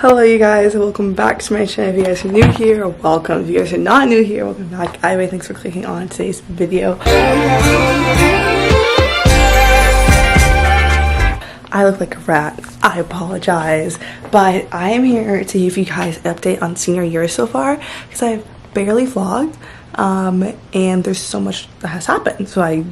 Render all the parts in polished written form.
Hello you guys, welcome back to my channel. If you guys are new here, welcome. If you guys are not new here, welcome back. Anyway, thanks for clicking on today's video. I look like a rat, I apologize, but I am here to give you guys an update on senior year so far because I've barely vlogged and there's so much that has happened, so I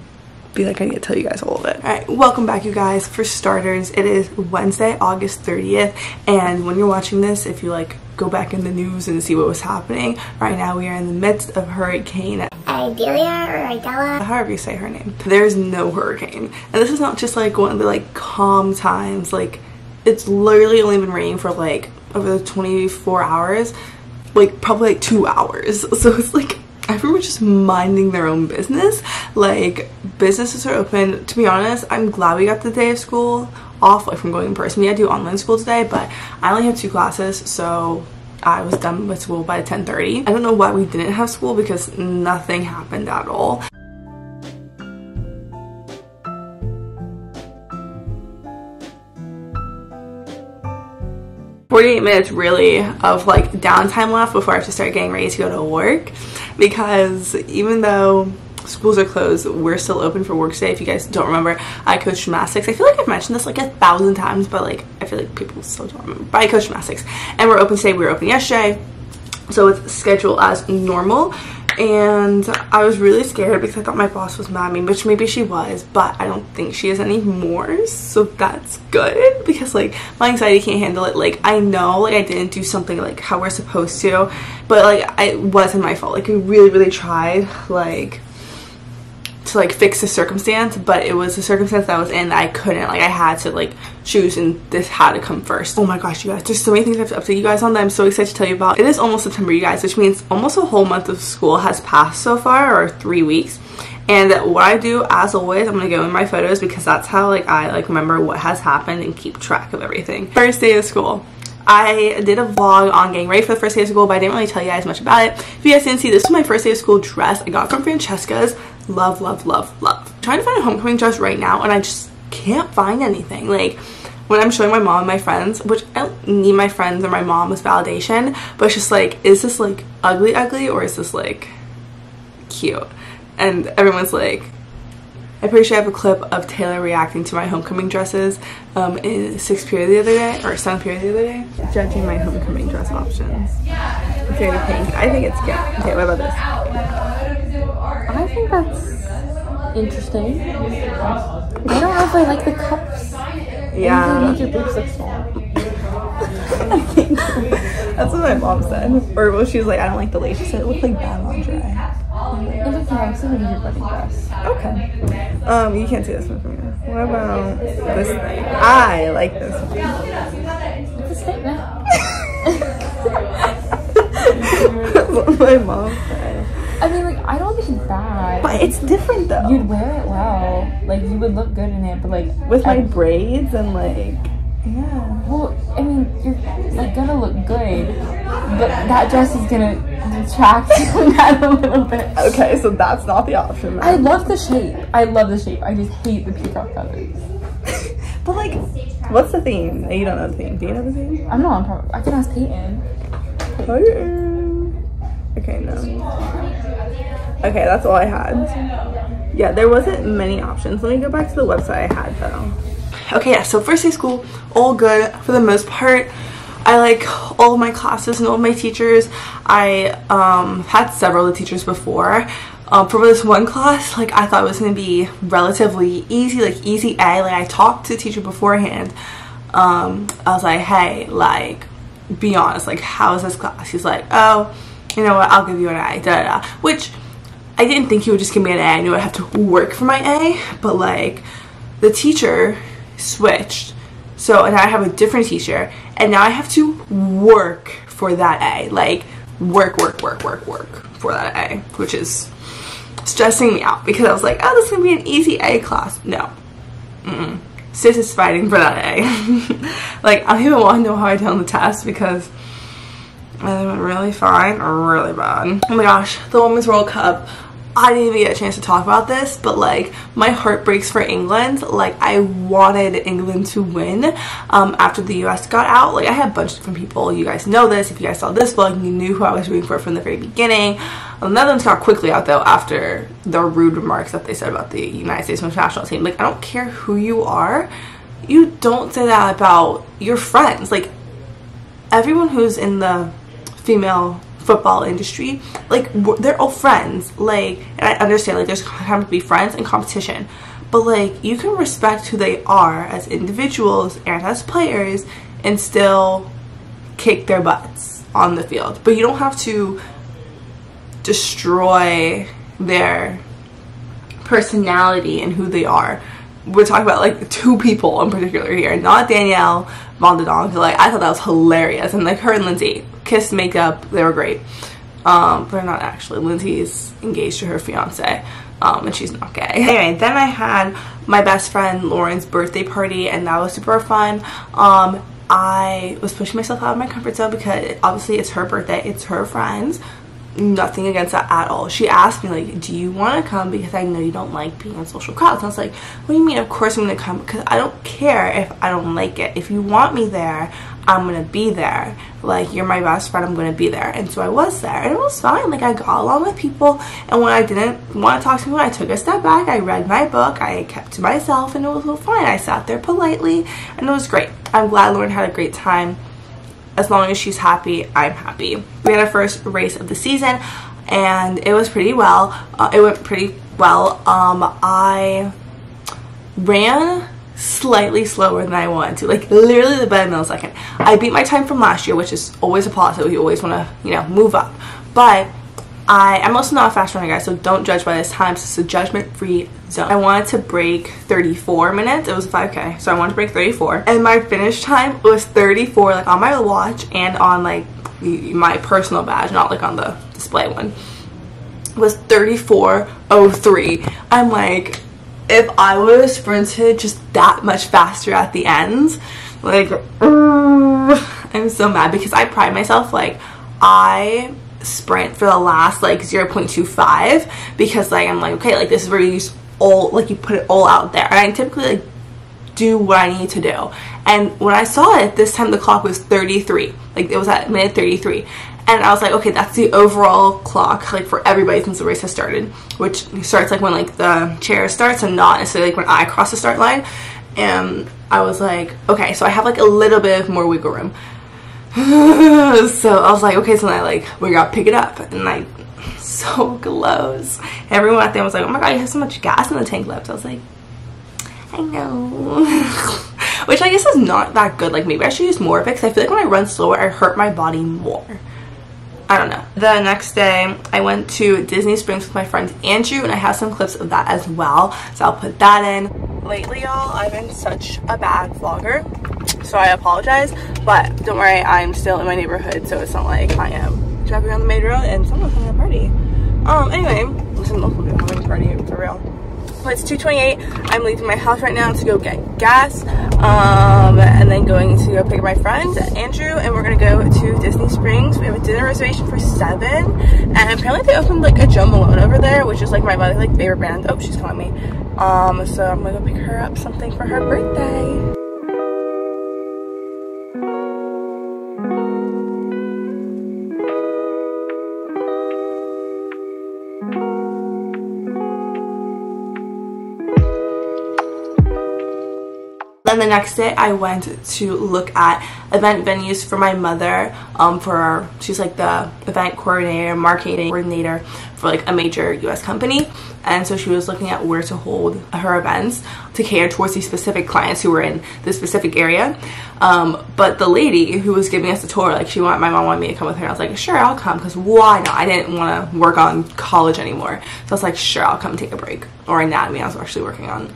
feel like I need to tell you guys all of it. Alright, welcome back you guys. For starters, it is Wednesday, August 30th, and when you're watching this, if you like go back in the news and see what was happening, right now we are in the midst of Hurricane Idalia or Idella, however you say her name. There's no hurricane, and this is not just like one of the like calm times. Like, it's literally only been raining for like over the 24 hours, like probably like 2 hours, so it's like everyone's just minding their own business. Like, businesses are open. To be honest, I'm glad we got the day of school off, like from going in person. We had to do online school today, but I only have 2 classes, so I was done with school by 10:30. I don't know why we didn't have school because nothing happened at all. $48 really of like downtime left before I have to start getting ready to go to work, because even though schools are closed, we're still open for work today. If you guys don't remember, I coach gymnastics. I feel like I've mentioned this like 1,000 times, but like I feel like people still don't remember. But I coach gymnastics and we're open today. We were open yesterday, so it's scheduled as normal. And I was really scared because I thought my boss was mad at me, which maybe she was, but I don't think she is anymore, so that's good, because like my anxiety can't handle it. Like, I know like I didn't do something like how we're supposed to, but like it wasn't my fault. Like, we really tried like to like fix the circumstance, but it was the circumstance that I was in that I couldn't. Like, I had to like choose, and this had to come first. Oh my gosh, you guys, there's so many things I have to update you guys on that I'm so excited to tell you about. It is almost September, you guys, which means almost a whole month of school has passed so far, or 3 weeks. And what I do, as always, I'm gonna go in my photos because that's how like I like remember what has happened and keep track of everything. First day of school, I did a vlog on getting ready for the first day of school, but I didn't really tell you guys much about it. If you guys didn't see, this was my first day of school dress. I got from Francesca's. Love, love, love, love. I'm trying to find a homecoming dress right now, and I just can't find anything. Like, when I'm showing my mom and my friends, which I don't need my friends or my mom as validation, but it's just like, is this like ugly, or is this like cute? And everyone's like, I'm pretty sure I have a clip of Taylor reacting to my homecoming dresses in 6th period the other day, or 7th period the other day, judging my homecoming dress options. It's very pink. I think it's cute. Okay, what about this? I think that's interesting. I don't know if I like the cups. Yeah. They make your boobs look small. That's what my mom said. Or well, she was like, I don't like the lace. She said it looked like bad lingerie. It's okay, I'm still gonna do your wedding dress. Okay. You can't see this one from here. What about this thing? I like this one. It's a statement. That's what my mom said. I mean, like, I don't think it's bad. But it's different though. You'd wear it well. Like, you would look good in it, but like... With my braids and like... Yeah. Well, I mean, you're like gonna look good, but that dress is gonna detract from that a little bit. Okay, so that's not the option, man. I love the shape. I love the shape. I just hate the peacock feathers. But like, what's the theme? You don't know the theme. Do you know the theme? I'm not on top. I can ask Peyton. Okay, no. Okay, that's all I had. Yeah, there wasn't many options. Let me go back to the website I had though. Okay, yeah, so first day of school, all good for the most part. I like all of my classes and all of my teachers. I had several of the teachers before. For this one class, like, I thought it was going to be relatively easy, like easy A. Like, I talked to the teacher beforehand. I was like, hey, like, be honest, like, how is this class? He's like, oh, you know what, I'll give you an A, da da da. Which, I didn't think he would just give me an A. I knew I'd have to work for my A, but like, the teacher switched, so and I have a different teacher, and now I have to work for that A. Like, work for that A, which is stressing me out because I was like, oh, this is gonna be an easy A class. No. Sis is fighting for that A. Like, I don't even want to know how I did on the test because I went really fine or really bad. Oh my gosh, the Women's World Cup I didn't even get a chance to talk about this, but like my heart breaks for England. Like I wanted England to win after the US got out. Like I had a bunch of different people. You guys know this. If you guys saw this vlog, you knew who I was rooting for from the very beginning. The Netherlands got quickly out though after the rude remarks that they said about the United States women's national team. Like I don't care who you are, you don't say that about your friends. Like everyone who's in the female football industry, like they're all friends. Like, and I understand like there's time to be friends and competition, but like you can respect who they are as individuals and as players and still kick their butts on the field. But you don't have to destroy their personality and who they are. We're talking about like two people in particular here, not Danielle Von de Donk. Like I thought that was hilarious, and like her and Lindsay kissed, makeup, they were great. But they're not actually. Lindsay's engaged to her fiance, and she's not gay. Anyway, then I had my best friend Lauren's birthday party, and that was super fun. I was pushing myself out of my comfort zone because obviously it's her birthday, it's her friends. Nothing against that at all. She asked me like, do you want to come, because I know you don't like being in social crowds. And I was like, what do you mean? Of course I'm gonna come, because I don't care if I don't like it. If you want me there, I'm gonna be there. Like, you're my best friend, I'm gonna be there. And so I was there, and it was fine. Like I got along with people, and when I didn't want to talk to anyone, I took a step back, I read my book, I kept to myself, and it was all fine. I sat there politely, and it was great. I'm glad Lauren had a great time. As long as she's happy, I'm happy. We had our first race of the season, and it was pretty well. It went pretty well. I ran slightly slower than I wanted to, like literally the bed millisecond. I beat my time from last year, which is always a positive. You always want to, you know, move up. But I'm also not a fast runner, guys, so don't judge by this time. So it's a judgment-free zone. I wanted to break 34 minutes. It was a 5K, so I wanted to break 34. And my finish time was 34, like on my watch and on like my personal badge, not like on the display one. It was 34:03. I'm like, if I would have sprinted just that much faster at the end, like, I'm so mad, because I pride myself, like, I sprint for the last like 0.25, because like I'm like, okay, like this is where you use all, like you put it all out there, and I typically like do what I need to do. And when I saw it this time, the clock was 33, like it was at minute 33, and I was like, okay, that's the overall clock like for everybody since the race has started, which starts like when like the chair starts and not necessarily like when I cross the start line. And I was like, okay, so I have like a little bit more wiggle room. So I was like, okay, so then we gotta pick it up, and like so close. Everyone at there was like, oh my god, you have so much gas in the tank left. I was like, I know. Which I guess is not that good. Like maybe I should use more of it, because I feel like when I run slower I hurt my body more. I don't know. The next day I went to Disney Springs with my friend Andrew, and I have some clips of that as well, so I'll put that in. Lately, y'all, I've been such a bad vlogger, so I apologize, but don't worry, I'm still in my neighborhood, so it's not like I am driving around the main road and someone's having a party. Anyway, listen, local people having a party for real. But it's 2:28. I'm leaving my house right now to go get gas, and then going to go pick up my friend Andrew, and we're gonna go to Disney Springs. We have a dinner reservation for 7, and apparently they opened like a Joe Malone over there, which is like my mother's like favorite brand. Oh, she's calling me. So I'm gonna go pick her up something for her birthday. Then the next day I went to look at event venues for my mother. She's like the event coordinator, marketing coordinator for like a major US company, and so she was looking at where to hold her events to cater towards these specific clients who were in this specific area. But the lady who was giving us the tour, like my mom wanted me to come with her. I was like, sure, I'll come, because why not? I didn't want to work on college anymore, so I was like, sure, I'll come take a break. Or anatomy I was actually working on.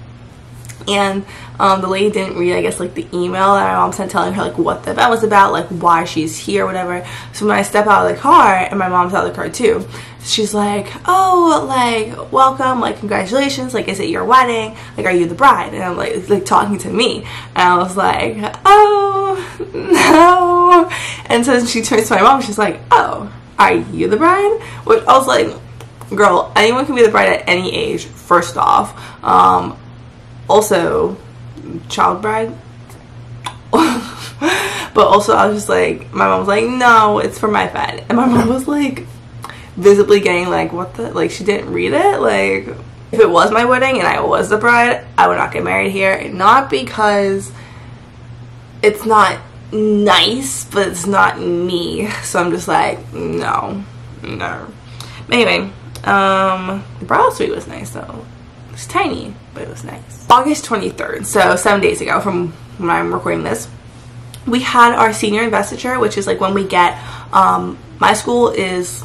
And the lady didn't read, I guess, like the email that my mom sent telling her like what the event was about, like why she's here, whatever. So when I step out of the car, and my mom's out of the car too, she's like, oh, like welcome, like congratulations, like is it your wedding, like are you the bride? And I'm like talking to me, and I was like, oh no. And so she turns to my mom, she's like, oh, are you the bride? Which I was like, girl, anyone can be the bride at any age, first off. Also, child bride. But also I was just like, my mom was like, no, it's for my friend. And my mom was like visibly getting like, what the, like she didn't read it. Like if it was my wedding and I was the bride, I would not get married here. Not because it's not nice, but it's not me. So I'm just like, no. Anyway, the bridal suite was nice though. It was tiny, but it was nice. August 23rd, so 7 days ago from when I'm recording this, we had our senior investiture, which is like when we get, my school is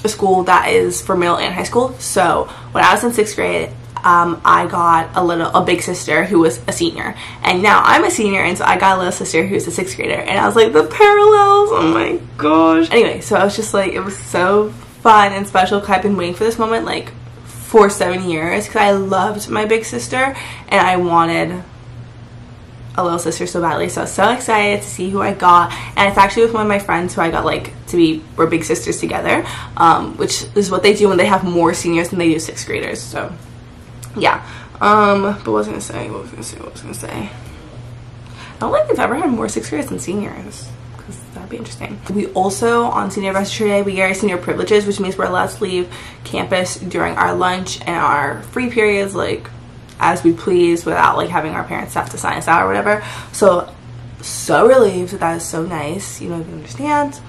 a school that is for middle and high school. So when I was in 6th grade, I got a big sister who was a senior, and now I'm a senior, and so I got a little sister who's a 6th grader, and I was like, the parallels, oh my gosh. Anyway, so I was just like, it was so fun and special because I've been waiting for this moment like for 7 years because I loved my big sister and I wanted a little sister so badly. So I was so excited to see who I got, and it's actually with one of my friends who I got like we're big sisters together, which is what they do when they have more seniors than they do 6th graders. So yeah, but what was I gonna say? I don't think they've ever had more 6th graders than seniors, because that'd be interesting. We also, on senior anniversary day, we get our senior privileges, which means we're allowed to leave campus during our lunch and our free periods, like as we please, without like having our parents have to sign us out or whatever. So relieved. That is so nice, you don't even understand.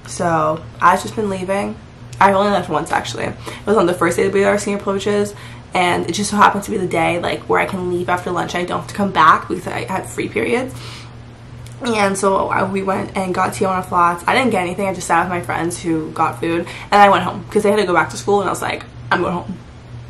So I've just been leaving. I only left once actually. It was on the first day that we got our senior privileges, and it just so happened to be the day like where I can leave after lunch. I don't have to come back because I had free periods. And so we went and got Tijuana Flats. I didn't get anything. I just sat with my friends who got food, and I went home because they had to go back to school, and I was like, I'm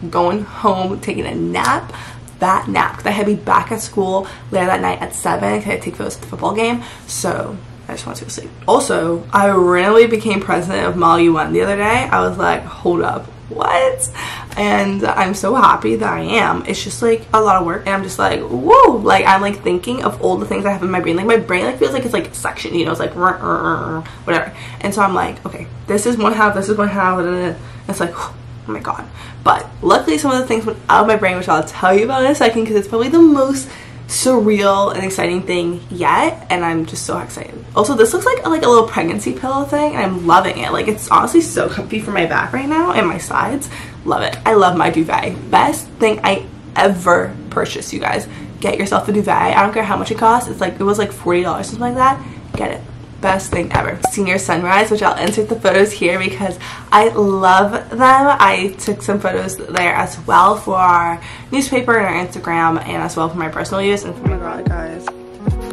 going home, taking a nap. That nap, because I had to be back at school later that night at 7 because I had to take photos at the football game. So I just want to go sleep. Also, I randomly became president of Model UN the other day. I was like, hold up, what? And I'm so happy that I am. It's just like a lot of work, and I'm just like, whoa, like I'm like thinking of all the things I have in my brain. Like my brain like feels like it's like a section, you know, it's like whatever. And so I'm like, okay, this is one half, this is one half, and it's like, oh my god. But luckily some of the things went out of my brain, which I'll tell you about in a second, because it's probably the most surreal and exciting thing yet, and I'm just so excited. Also, this looks like a little pregnancy pillow thing, and I'm loving it. Like, it's honestly so comfy for my back right now and my sides. Love it. I love my duvet. Best thing I ever purchased, you guys. Get yourself a duvet. I don't care how much it costs. It's like, it was like $40, something like that. Get it. Best thing ever. Senior sunrise, which I'll insert the photos here because I love them. I took some photos there as well for our newspaper and our Instagram, and as well for my personal use. And oh my god, guys,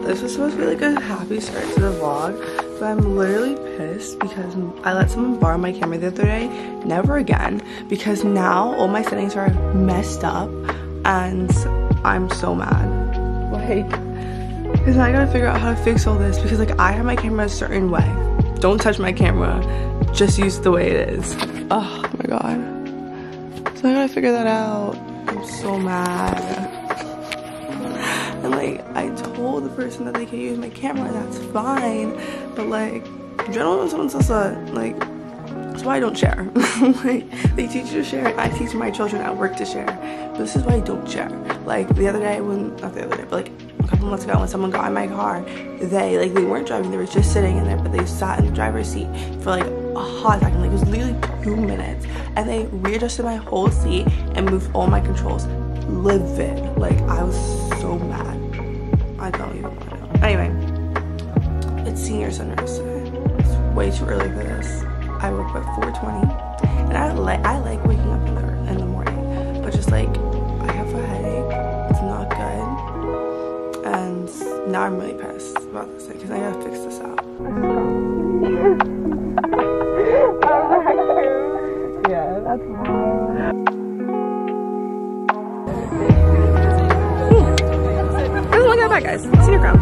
this was supposed to be like a happy start to the vlog, but I'm literally pissed because I let someone borrow my camera the other day. Never again, because now all my settings are messed up and I'm so mad. Like, because I gotta figure out how to fix all this, because like I have my camera a certain way. Don't touch my camera, just use it the way it is. Oh my god. So I gotta figure that out. I'm so mad. And like I told the person that they can use my camera, and that's fine. But like, generally when someone says that, like, that's why I don't share. Like, they teach you to share, and I teach my children at work to share. But this is why I don't share. Like the other day not the other day, but like a couple months ago when someone got in my car, they weren't driving, they were just sitting in there, but they sat in the driver's seat for like a hot second, like it was literally 2 minutes, and they readjusted my whole seat and moved all my controls. Livid. Like, I was so mad. I don't even want to know. Anyway, it's senior sunrise today. It's way too early for this. I woke up at 4:20, and I like waking up in the morning, but just like I have a headache. It's not good, and now I'm really pissed about this thing because I gotta fix this out. Yeah, that's doesn't look that bad, guys. Senior crown.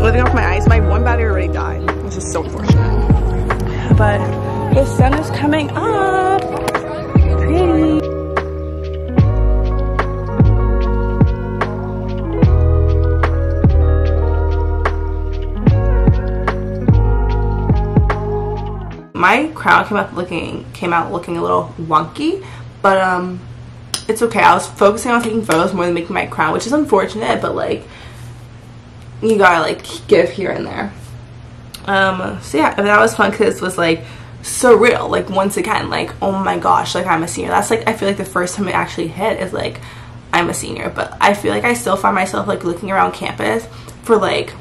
Living off my ice. My one battery already died, which is so unfortunate. But the sun is coming up. Pretty. my crown came out looking a little wonky, but it's okay. I was focusing on taking photos more than making my crown, which is unfortunate, but like you gotta like give here and there. So yeah, that was fun because it was like surreal. Like once again, like oh my gosh, like I'm a senior. That's like I feel like the first time it actually hit is like I'm a senior. But I feel like I still find myself like looking around campus for like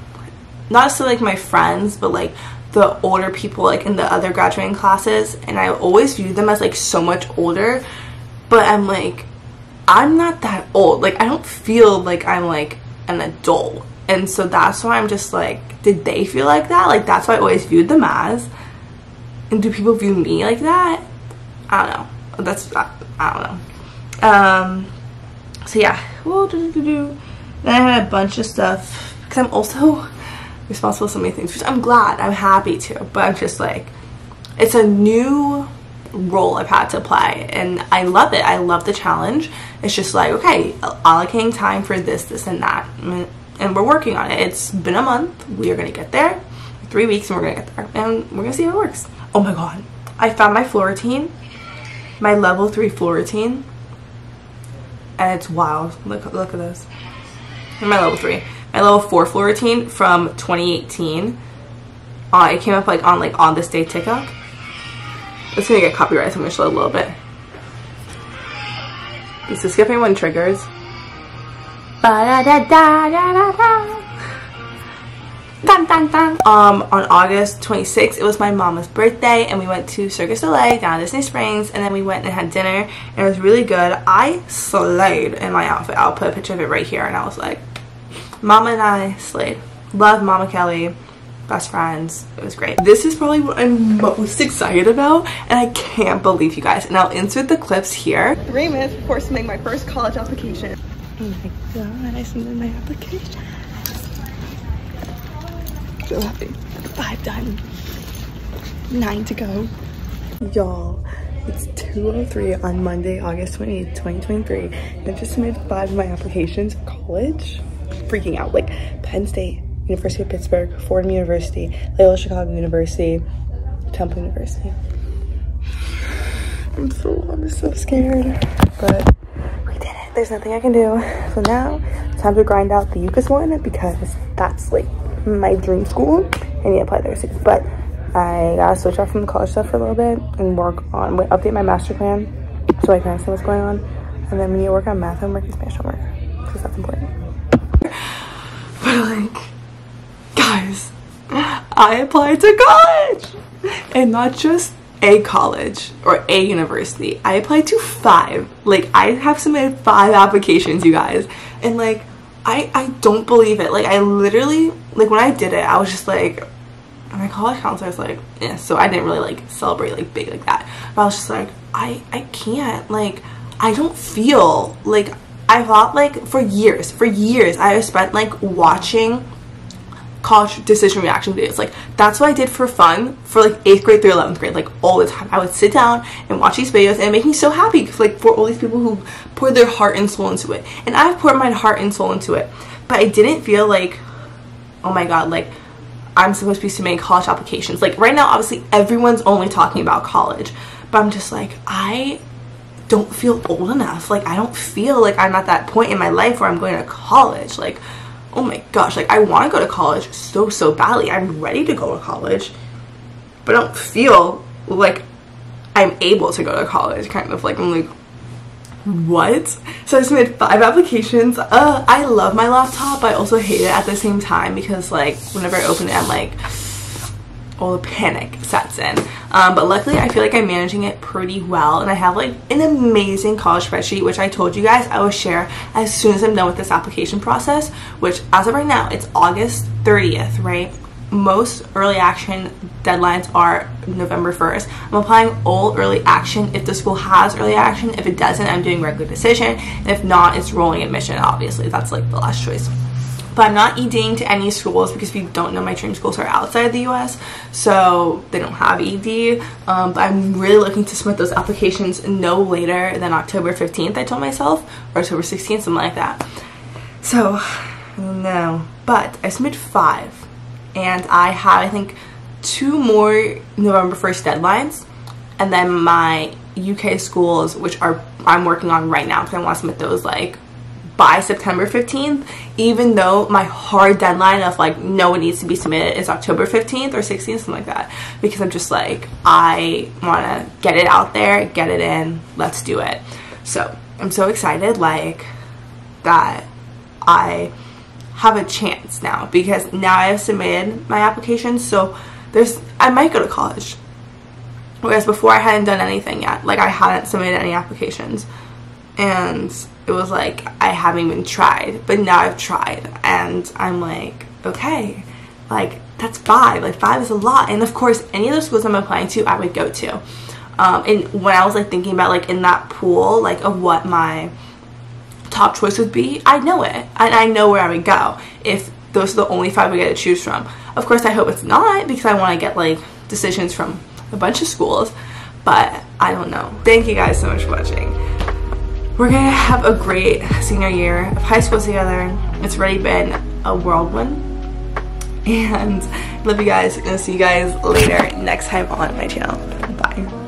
not necessarily like my friends, but like the older people like in the other graduating classes, and I always view them as like so much older, but I'm like I'm not that old. Like I don't feel like I'm like an adult, and so that's why I'm just like, did they feel like that? Like that's why I always viewed them as. And do people view me like that? I don't know. That's I don't know. So yeah, then I had a bunch of stuff because I'm also responsible for so many things, which I'm glad, I'm happy to, but I'm just like, it's a new role I've had to play and I love it. I love the challenge. It's just like, okay, allocating time for this and that, and we're working on it. It's been a month. We are gonna get there. 3 weeks and we're gonna get there, and we're gonna see how it works. Oh my god, I found my floor routine, my level 3 floor routine, and it's wild. Look at this. My level 3. My level 4 floor routine from 2018. It came up like on this day TikTok. It's gonna get copyrighted, so I'm gonna show it a little bit. So skipping one triggers. Dun, dun, dun. On August 26th, it was my mama's birthday, and we went to Cirque du Soleil down at Disney Springs, and then we went and had dinner, and it was really good. I slayed in my outfit. I'll put a picture of it right here, and I was like, Mama and I slayed. Love Mama Kelly, best friends. It was great. This is probably what I'm most excited about, and I can't believe you guys. And I'll insert the clips here. 3 minutes before submitting my first college application. Oh my god, I submitted my application. So happy. 5 done. 9 to go. Y'all, it's 2:03 on Monday, August 28th, 2023. And I just submitted 5 of my applications for college. Freaking out. Like Penn State, University of Pittsburgh, Fordham University, Loyola Chicago University, Temple University. I'm so scared. But we did it. There's nothing I can do. So now it's time to grind out the UCAS one because that's like my dream school. I need to apply there soon, but I gotta switch off from the college stuff for a little bit and update my master plan so I can understand what's going on, and then we need to work on math homework and Spanish homework because that's important. But like, guys, I applied to college, and not just a college or a university. I applied to 5. Like I have submitted 5 applications, you guys, and like I don't believe it. Like I literally, like when I did it, I was just like, my college counselor was like, yeah, so I didn't really like celebrate like big like that, but I was just like, I can't, like I don't feel like, I thought like for years I have spent like watching college decision reaction videos. Like that's what I did for fun for like 8th grade through 11th grade, like all the time. I would sit down and watch these videos, and it made me so happy because like for all these people who poured their heart and soul into it, and I've poured my heart and soul into it, but I didn't feel like, oh my god, like I'm supposed to be submitting college applications. Like right now obviously everyone's only talking about college, but I'm just like, I don't feel old enough. Like I don't feel like I'm at that point in my life where I'm going to college. Like oh my gosh, like I want to go to college so badly. I'm ready to go to college, but I don't feel like I'm able to go to college, kind of like. I'm like, what? So I submitted 5 applications. I love my laptop, but I also hate it at the same time because like whenever I open it, I'm like, all the panic sets in. But luckily I feel like I'm managing it pretty well, and I have like an amazing college spreadsheet, which I told you guys I will share as soon as I'm done with this application process, which as of right now it's August 30th, right? Most early action deadlines are November 1st. I'm applying all early action if the school has early action. If it doesn't, I'm doing regular decision, and if not, it's rolling admission. Obviously that's like the last choice. But I'm not EDing to any schools because if you don't know, my dream schools are outside the US, so they don't have ED. But I'm really looking to submit those applications no later than October 15th, I told myself, or October 16th, something like that. So, no. But I submitted 5, and I have, I think, 2 more November 1st deadlines, and then my UK schools, which I'm working on right now because I want to submit those like by September 15th, even though my hard deadline of like no, it needs to be submitted is October 15th or 16th, something like that, because I'm just like, I want to get it out there, get it in, let's do it. So I'm so excited like that I have a chance now, because now I have submitted my application, so I might go to college. Whereas before I hadn't done anything yet, like I hadn't submitted any applications, and it was like I haven't even tried. But now I've tried, and I'm like, okay, like that's 5. Like 5 is a lot. And of course, any of the schools I'm applying to, I would go to. And when I was like thinking about like in that pool like of what my top choice would be, I know it, and I know where I would go if those are the only 5 we get to choose from. Of course, I hope it's not, because I want to get like decisions from a bunch of schools, but I don't know. Thank you guys so much for watching. We're gonna have a great senior year of high school together. It's already been a whirlwind, and love you guys. I'm gonna see you guys later next time on my channel. Bye.